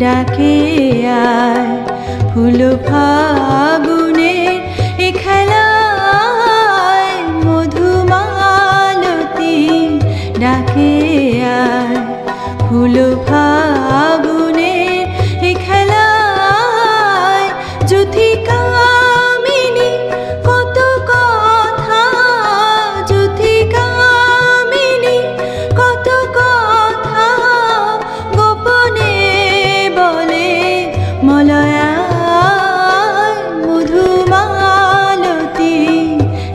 ডাকে আয় ফুল ফাগুনের এ খেলায় মধুমালতী ডাকে আয় ফুল ফাগুনের এ খেলায় যুথিকামিনী কত কথা যুথিকামিনী কত কথা গোপনে বলে মলয়ায় মধুমালতী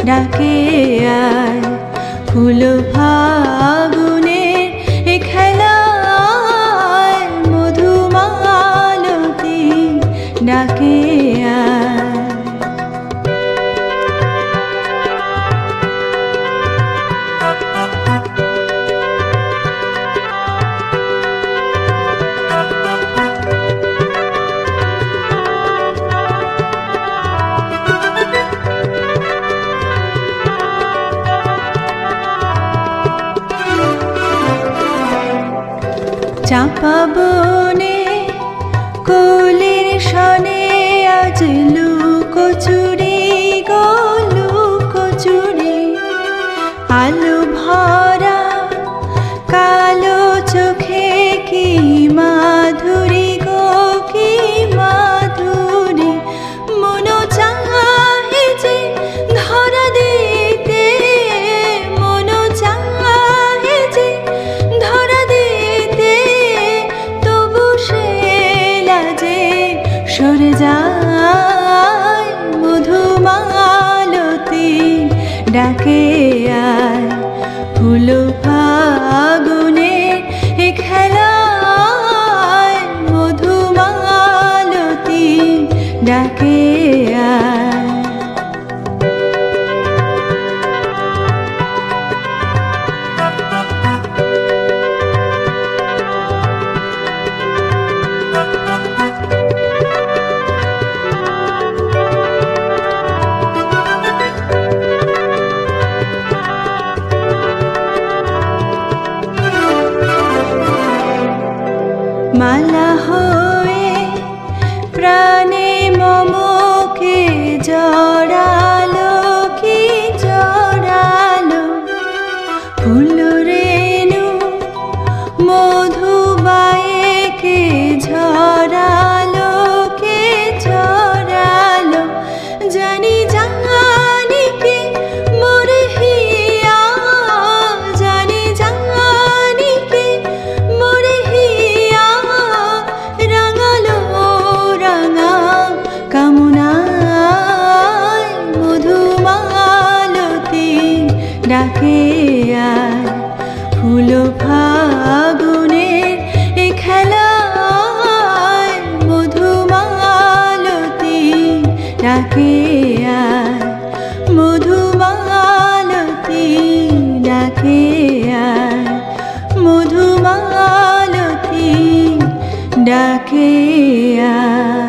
ডাকে আয় ফুল ফাগুনের এ খেলায় মধুমালতী ডাকে আয়। চাঁপা বনে কোলের শনে আজ লুকোচুরি গো লুকোচুরি আলো ভরা কালো চোখে কি মাধুরী গো কি মাধুরী মন চাহে যে ধরা দিতে মন চাহে যে ধরা দিতে তবু সে লাজে সরে যায় মধুমালতী ডাকে আয় ফুল ফাগুনের এ খেলায় মধুমালতী ডাকে আয়। মালা হয়ে প্রাণে মমকে জড়ালো কি জড়ালো ফুল রেণু মধুবায়েকে ঝরালো কে ঝরালো জানি জানি কে মোর হিয়া জানি জানি কে মোর হিয়া রাঙালো রাঙা কামনায় মধুমালতী ডাকে আয় ফুল ফাগুনের এ খেলায় মধুমালতী ডাকে আয় মধুমালতী ডাকে আয় মধুমালতী ডাকে আয়।